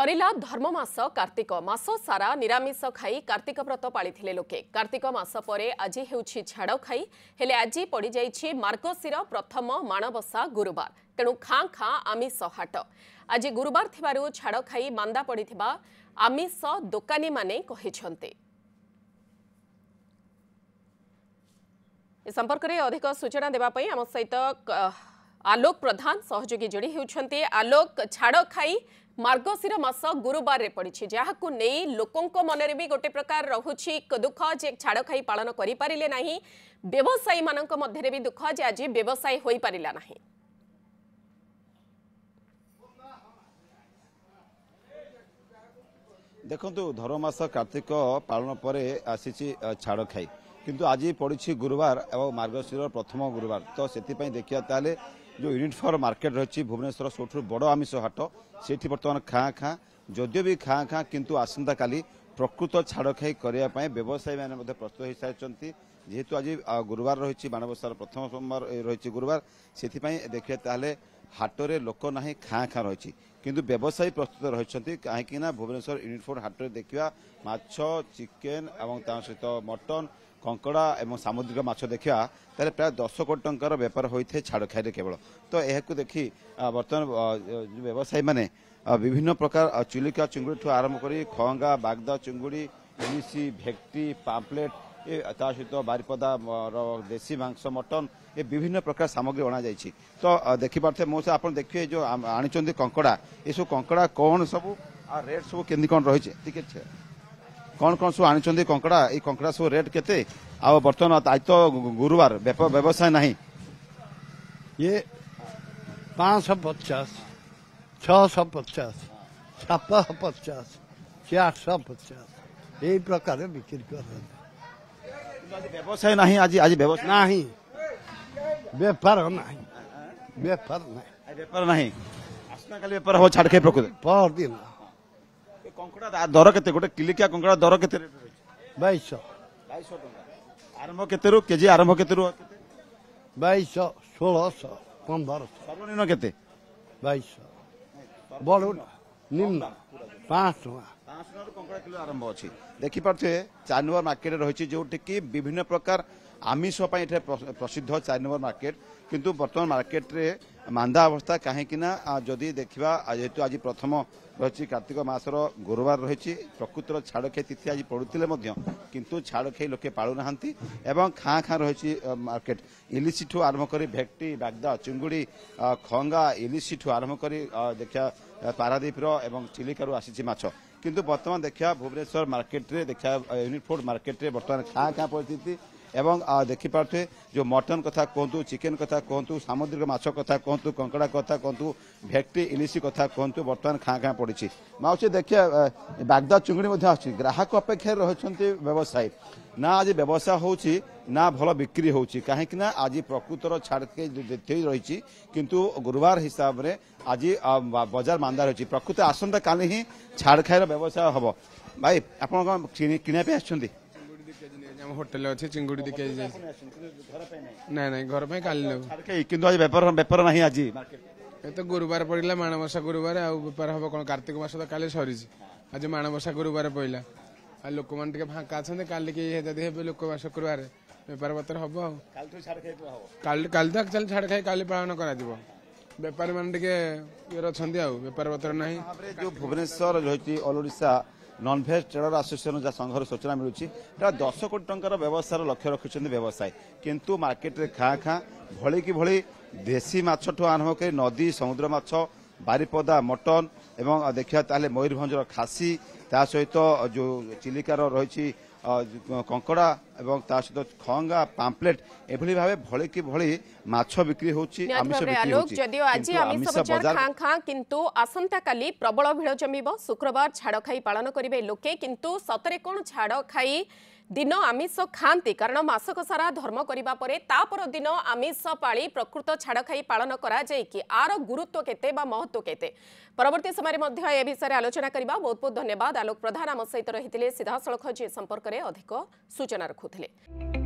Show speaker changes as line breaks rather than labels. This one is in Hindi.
सरिला धर्म मास कार्तिक मास सारा निरामिष खाई कार्तिक व्रत पाळिथिले लोके। कार्तिक मास परे आज हेउछि छाड़ खाई हेले आज पड़ी जाइछि मार्गशीर प्रथम माणबसा गुरुवार। तेणु खाँ खाँ आमिष हाट। आज गुरुवार थिबारु छाड़ खाई मांदा पड़िथिबा आमिष दोकानी माने कहिछन्ते। ए संपर्क में अधिक सूचना देवाई आम सहित आलोक प्रधान सहयोगी जोड़ी होती। आलोक, छाड़ खाई मार्गशीर मास गुरुवार पड़ी जहां नहीं लोकों मनरे भी गोटे प्रकार रहुछि दुख जे छाड़ खाई पालन करि पारिले नाही। व्यवसायी मानक मध्यरे भी दुख जे आज व्यवसाय होई पारिला नाही।
देखंतु धर्ममास कार्तिक पालन परे आसीछि छाड़ खाई किंतु आज पड़ी गुरुवार और मार्गशीर प्रथम गुरुवार। तो से देखिए ताले जो यूनिट फॉर मार्केट रही भुवनेश्वर सबुठ बड़ आमिष हाट से बर्तमान खाँ खाँ जदिव भी खाँ खाँ किंतु आसंता काली प्रकृत छाड़ खाई करने व्यवसायी मैंने प्रस्तुत हो सारी। जेहेतु आज गुरुवार रही माणबसार प्रथम सोमवार रही गुरुवार से देखिए ताले हाटरे लोक ना खाँ खाँ रही किंतु व्यवसायी प्रस्तुत रही कहीं भुवनेश्वर यूनिट फॉर हाट देखा माछ चिकेन और सहित मटन कंकड़ा एवं सामुद्रिक माछ देखा ताले प्राय 10 कोटी टंकार बेपार होता है छाड़ खाई केवल। तो यह देखी बर्तमान व्यवसायी माने विभिन्न प्रकार चिलिका चिंगुड़ी आरंभ कर खंगा बागदा चिंगुड़ी इलिशी भेक्टी पाम्पलेट सहित बारिपदा देसी मांस मटन ये विभिन्न प्रकार सामग्री अणा जाइए। तो देखिपे मो से आप देखिए जो आनी कंकड़ा ये सब कंकड़ा कौन सब रेट सब केमती कौन रही है कौन कौन सब आनी कंकड़ा ये कंकड़ा सब रेट केते आ बर्तमान आज तो गुरुवार व्यवसाय नहीं।
ये 550 650 750 450 यही प्रकार बिक्री कर
व्यवसाय नहीं। आज आज व्यवसाय
नहीं बेपार नहीं बेपार नहीं
बेपार नहीं आसना काली बेपार हो छाड़ खाई प्रकृति
पर दिन
कंकड़ा दर केते गोटे किलिकिया कंकड़ा दर केते रेट रही
2200
टका आरंभ केते केजी आरंभ केते
2200 1600 1500
सर्वनिम्न केते
2200 बड़ निम्न 500
कंकड़ा किलो आरंभ अच्छी। देखिपे 4 नंबर मार्केट रही जोटि कि विभिन्न प्रकार आमिष प्रसिद्ध 4 नंबर मार्केट किंतु बर्तमान मार्केट रे मांदा अवस्था कहीं जदि देखा जेहेतु आज प्रथम रही कार्तिक मासर गुरुवार रही प्रकृतर छाड़ खाई तिथि आज पड़ुले किंतु छाड़ खाई लोके पालू ना एवं खाँ खाँ रही मार्केट इलिशी ठू आरंभ कर भेक्टी बागदा चिंगुड़ी खंगा इलिशी ठू आरंभ कर देखा पारादीप एवं चिलिकारु आसी माछ किंतु बर्तमान देखा भुवनेश्वर मार्केट रे देखा यूनिट फूड मार्केट रे बर्तमान खाँ खाँ परिस्थिति एवं देखिपे जो मटन कथा कहतु चिकेन कथा कहतु सामुद्रिक माछ कथा कहतु कंकड़ा कथा कहतु भेक्टी इलिशी कथा कहतु बर्तमान खाँ खाँ पड़ी माउसी देखिए बागदा चुंगड़ी आसुच्छी ग्राहक अपेक्षा रही व्यवसायी ना आज व्यवसाय होची ना भल बिक्री होची कहीं आज प्रकृतर छाड़ के रही किंतु गुरुवार हिसाब से आज बजार मांदा रही प्रकृत आसंता काली ही छाड़ खाईर व्यवसाय हम भाई आप किना आस
होटेल अच्छे चिंगुड़ी दिखे ना ना घर पे काली
किंतु आज बेपार नहीं आज
ये तो गुरुवार पड़ा माणबसा गुरुवार आ बेपार हम कौन कार्तिक मास तो काली सरी आज माणबसा गुरुवार पड़ा आ लोक मैंने फाँका अच्छा काली कि लोक शुक्रवार बेपार पत्र हम काली तो छाड़ खाई काली पालन कर बेपारी मैंने ये अच्छा बेपार पत्र ना
जो भुवनेश्वर रही all Odisha non-veg trader association जहाँ संघर सूचना मिलूँ 10 कोटी टंकार व्यवसाय लक्ष्य रखिंट व्यवसाय किंतु मार्केट रे खाँ खाँ भली की भली देसी माछ ठू आरंभ कर नदी समुद्र माछ बारिपदा मटन एवं देखा ताले मयूरभंजर खासी ता सहित जो चिलिकार रही कंकड़ा एवं ता सहित खंगा पाम्पलेट एभली भावे भली की भली माछ बिक्री होची आमिष बिक्री होची
जदियो आज आमिष बजार खाँ खाँ किंतु आसंता काली प्रबल भिड़ जमिबो। शुक्रवार छाड़ खाई पालन करिवे लोके किंतु सतरे कोन छाड़ खाई दिन आमिष खाती कारण मासक सारा धर्म करबा परे तापर दिन आमिष पाली प्रकृत छाड़ खाई पालन करा जाय कि आर गुरुत्व केते बा महत्व केते परवर्ती समय मध्य ए विषय आलोचना करबा। बहुत बहुत धन्यवाद। आलोक प्रधान आम सहित रहिथिले सीधा सड़क जे संपर्क में अधिक सूचना रखुथिले।